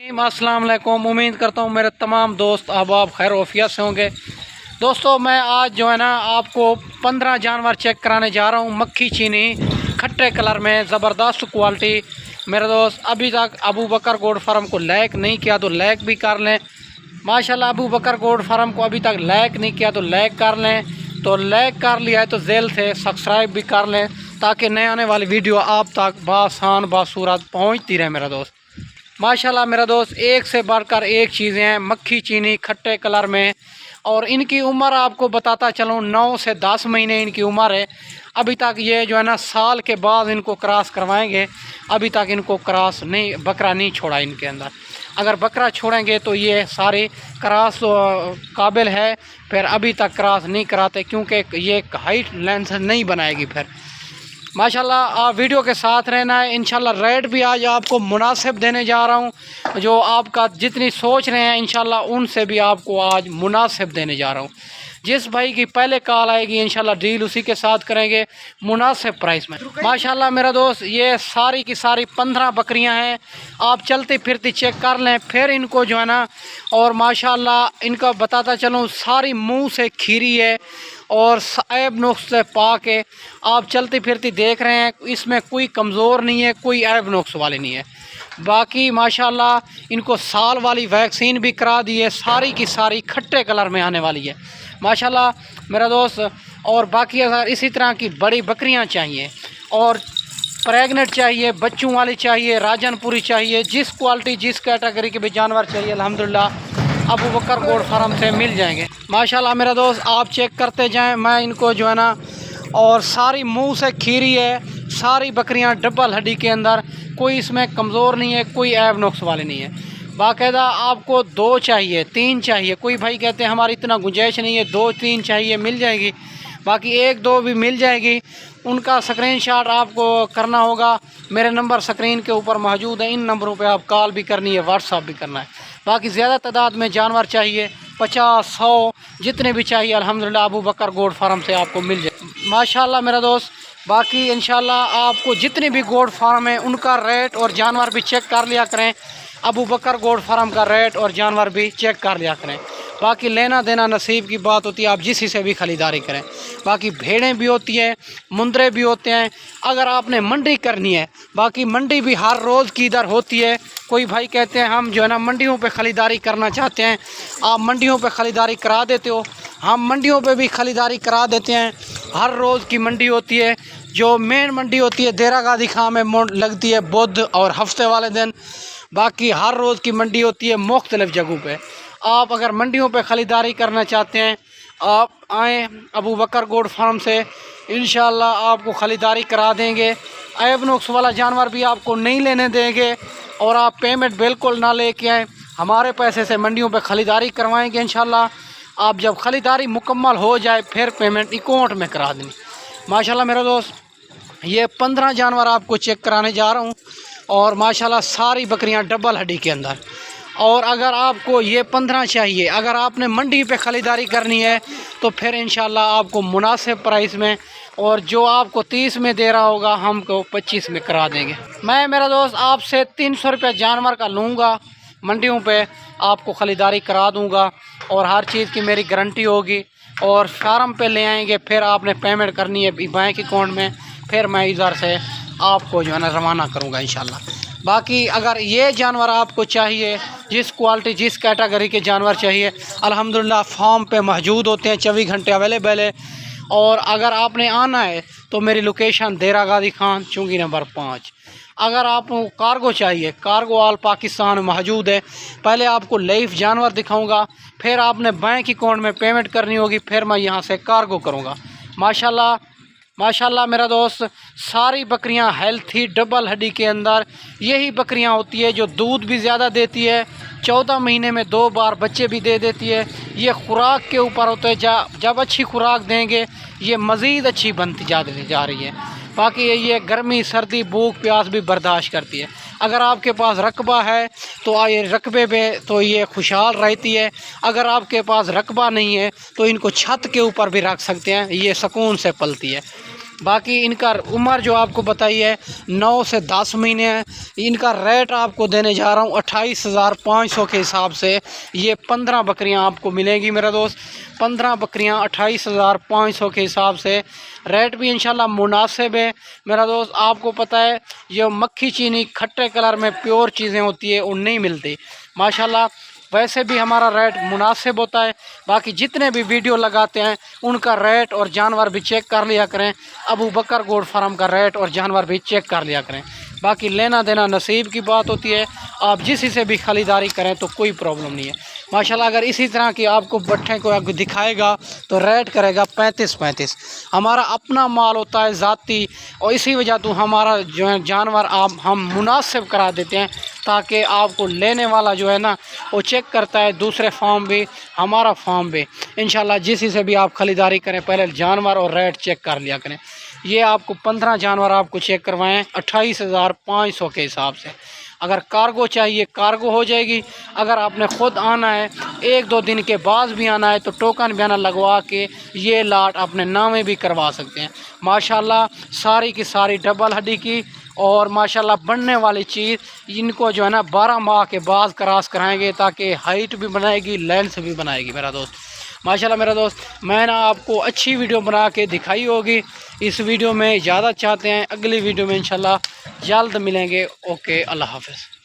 अस्सलाम वालेकुम। उम्मीद करता हूँ मेरे तमाम दोस्त अहबाब खैर वफियत से होंगे। दोस्तों मैं आज जो है ना आपको 15 जानवर चेक कराने जा रहा हूँ। मक्खी चीनी खट्टे कलर में ज़बरदस्त क्वालिटी। मेरे दोस्त अभी तक अबू बकर गोड फार्म को लाइक नहीं किया तो लाइक भी कर लें। माशाल्लाह अबू बकर गोड फार्म को अभी तक लाइक नहीं किया तो लाइक कर लें। तो लाइक कर लिया है तो जेल से सब्सक्राइब भी कर लें ताकि नए आने वाली वीडियो आप तक बासान बासूरत पहुँचती रहे। मेरा दोस्त माशाल्लाह मेरा दोस्त एक से बढ़कर एक चीज़ें हैं मक्खी चीनी खट्टे कलर में। और इनकी उम्र आपको बताता चलूँ 9 से 10 महीने इनकी उम्र है। अभी तक ये जो है ना साल के बाद इनको क्रॉस करवाएंगे। अभी तक इनको क्रॉस नहीं बकरा नहीं छोड़ा इनके अंदर। अगर बकरा छोड़ेंगे तो ये सारे क्रॉस काबिल है। फिर अभी तक क्रॉस नहीं कराते क्योंकि ये हाइट लेंथ नहीं बनाएगी। फिर माशाल्लाह आप वीडियो के साथ रहना है। इंशाल्लाह रेट भी आज आपको मुनासिब देने जा रहा हूँ। जो आपका जितनी सोच रहे हैं इंशाल्लाह उनसे भी आपको आज मुनासिब देने जा रहा हूँ। जिस भाई की पहले कॉल आएगी इंशाल्लाह डील उसी के साथ करेंगे मुनासिब प्राइस में। माशाल्लाह मेरा दोस्त ये सारी की सारी 15 बकरियां हैं। आप चलती फिरती चेक कर लें फिर इनको जो है ना। और माशाल्लाह इनका बताता चलूँ सारी मुंह से खीरी है और ऐब नुक्स से पाक है। आप चलती फिरती देख रहे हैं इसमें कोई कमज़ोर नहीं है, कोई ऐब नुक्स वाली नहीं है। बाकी माशाल्लाह इनको साल वाली वैक्सीन भी करा दी है। सारी की सारी खट्टे कलर में आने वाली है माशाल्लाह मेरा दोस्त। और बाकी अगर इसी तरह की बड़ी बकरियां चाहिए और प्रेग्नेंट चाहिए, बच्चों वाली चाहिए, राजनपुरी चाहिए, जिस क्वालिटी जिस कैटेगरी के भी जानवर चाहिए अल्हम्दुलिल्लाह अबू बकर गोड फार्म से मिल जाएंगे माशाल्लाह मेरा दोस्त। आप चेक करते जाएं। मैं इनको जो है ना और सारी मुंह से खीरी है। सारी बकरियां डबल हड्डी के अंदर, कोई इसमें कमज़ोर नहीं है, कोई ऐब नुक्स वाले नहीं है। बाकायदा आपको 2 चाहिए 3 चाहिए, कोई भाई कहते हैं हमारी इतना गुंजाइश नहीं है 2-3 चाहिए मिल जाएगी। बाकी 1-2 भी मिल जाएगी। उनका स्क्रीनशॉट आपको करना होगा। मेरे नंबर स्क्रीन के ऊपर मौजूद है। इन नंबरों पे आप कॉल भी करनी है, व्हाट्सअप भी करना है। बाकी ज़्यादा तादाद में जानवर चाहिए 50-100 जितने भी चाहिए अल्हम्दुलिल्लाह अबू बकर गोड फार्म से आपको मिल जाए माशाल्लाह मेरा दोस्त। बाकी इंशाल्लाह आपको जितने भी गोड फार्म हैं उनका रेट और जानवर भी चेक कर लिया करें। अबू बकर गोड फार्म का रेट और जानवर भी चेक कर लिया करें। बाकी लेना देना नसीब की बात होती है, आप जिसी से भी ख़रीदारी करें। बाकी भेड़ें भी होती हैं, मुंदरे भी होते हैं। अगर आपने मंडी करनी है, बाकी मंडी भी हर रोज़ की इधर होती है। कोई भाई कहते हैं हम जो है ना मंडियों पे ख़रीदारी करना चाहते हैं, आप मंडियों पे ख़रीदारी करा देते हो। हम मंडियों पे भी ख़रीदारी करा देते हैं। हर रोज़ की मंडी होती है। जो मेन मंडी होती है देरा गादी खां में लगती है बुध और हफ्ते वाले दिन। बाकी हर रोज़ की मंडी होती है मुख्तलिफ़ जगहों पे। आप अगर मंडियों पे ख़रीदारी करना चाहते हैं आप आएँ अबू बकर गोड फार्म से, इंशाल्लाह आपको ख़रीदारी करा देंगे। ऐब नुक्स वाला जानवर भी आपको नहीं लेने देंगे। और आप पेमेंट बिल्कुल ना लेके आएँ, हमारे पैसे से मंडियों पे ख़रीदारी करवाएँगे इंशाल्लाह। आप जब ख़रीदारी मुकम्मल हो जाए फिर पेमेंट अकाउंट में करा देंगे माशाल्लाह मेरा दोस्त। ये 15 जानवर आपको चेक कराने जा रहा हूँ और माशाल्लाह सारी बकरियां डबल हड्डी के अंदर। और अगर आपको ये 15 चाहिए, अगर आपने मंडी पे ख़रीदारी करनी है तो फिर इंशाल्लाह आपको मुनासिब प्राइस में और जो आपको 30 में दे रहा होगा हमको 25 में करा देंगे। मैं मेरा दोस्त आपसे 300 रुपये जानवर का लूँगा। मंडियों पे आपको ख़रीदारी करा दूँगा और हर चीज़ की मेरी गारंटी होगी। और फार्म पे ले आएंगे फिर आपने पेमेंट करनी है बैंक अकाउंट में, फिर मैं इधर से आपको जो है ना रवाना करूँगा इंशाल्लाह। बाकी अगर ये जानवर आपको चाहिए, जिस क्वालिटी जिस कैटेगरी के जानवर चाहिए अल्हम्दुलिल्लाह फार्म पे मौजूद होते हैं, 24 घंटे अवेलेबल है। और अगर आपने आना है तो मेरी लोकेशन देरा गादी खान चुंगी नंबर 5। अगर आपको कार्गो चाहिए, कार्गो ऑल पाकिस्तान में मौजूद है। पहले आपको लाइव जानवर दिखाऊंगा, फिर आपने बैंक अकाउंट में पेमेंट करनी होगी, फिर मैं यहाँ से कार्गो करूँगा माशाल्लाह माशाल्लाह मेरा दोस्त। सारी बकरियां हेल्थी डबल हड्डी के अंदर यही बकरियां होती है जो दूध भी ज़्यादा देती है। 14 महीने में 2 बार बच्चे भी दे देती है। ये खुराक के ऊपर होता है, जब अच्छी खुराक देंगे ये मज़ीद अच्छी बनती जा रही है। बाकी ये गर्मी सर्दी भूख प्यास भी बर्दाश्त करती है। अगर आपके पास रकबा है तो ये रकबे में तो ये खुशहाल रहती है। अगर आपके पास रकबा नहीं है तो इनको छत के ऊपर भी रख सकते हैं, ये सुकून से पलती है। बाकी इनका उम्र जो आपको बताई है 9 से 10 महीने है। इनका रेट आपको देने जा रहा हूँ 28,500 के हिसाब से। ये 15 बकरियाँ आपको मिलेंगी मेरा दोस्त, 15 बकरियाँ 28,500 के हिसाब से। रेट भी इंशाल्लाह मुनासिब है मेरा दोस्त। आपको पता है ये मक्खी चीनी खट्टे कलर में प्योर चीज़ें होती है, वो नहीं मिलती माशाल्लाह। वैसे भी हमारा रेट मुनासिब होता है। बाकी जितने भी वीडियो लगाते हैं उनका रेट और जानवर भी चेक कर लिया करें। अबू बकर गोट फार्म का रेट और जानवर भी चेक कर लिया करें। बाकी लेना देना नसीब की बात होती है। आप जिस से भी ख़रीदारी करें तो कोई प्रॉब्लम नहीं है माशाल्लाह। अगर इसी तरह की आपको बट्ठे को दिखाएगा तो रेट करेगा 35-35। हमारा अपना माल होता है ज़ाती, और इसी वजह तो हमारा जो है जानवर हम मुनासिब करा देते हैं, ताकि आपको लेने वाला जो है ना वो चेक करता है दूसरे फार्म भी हमारा फार्म भी। इंशाल्लाह जिस से भी आप ख़रीदारी करें पहले जानवर और रेट चेक कर लिया करें। ये आपको 15 जानवर आपको चेक करवाएं 28,500 के हिसाब से। अगर कार्गो चाहिए कार्गो हो जाएगी। अगर आपने ख़ुद आना है 1-2 दिन के बाद भी आना है तो टोकन बयाना लगवा के ये लाट अपने नामे भी करवा सकते हैं माशाल्लाह। सारी की सारी डबल हड्डी की और माशाल्लाह बनने वाली चीज़। इनको जो है ना 12 माह के बाद क्रॉस कराएंगे ताकि हाइट भी बनाएगी लेंथ भी बनाएगी मेरा दोस्त माशाल्लाह। मेरा दोस्त मैंने आपको अच्छी वीडियो बना के दिखाई होगी। इस वीडियो में इजाज़त चाहते हैं, अगली वीडियो में इंशाल्लाह जल्द मिलेंगे। ओके, अल्लाह हाफ़िज़।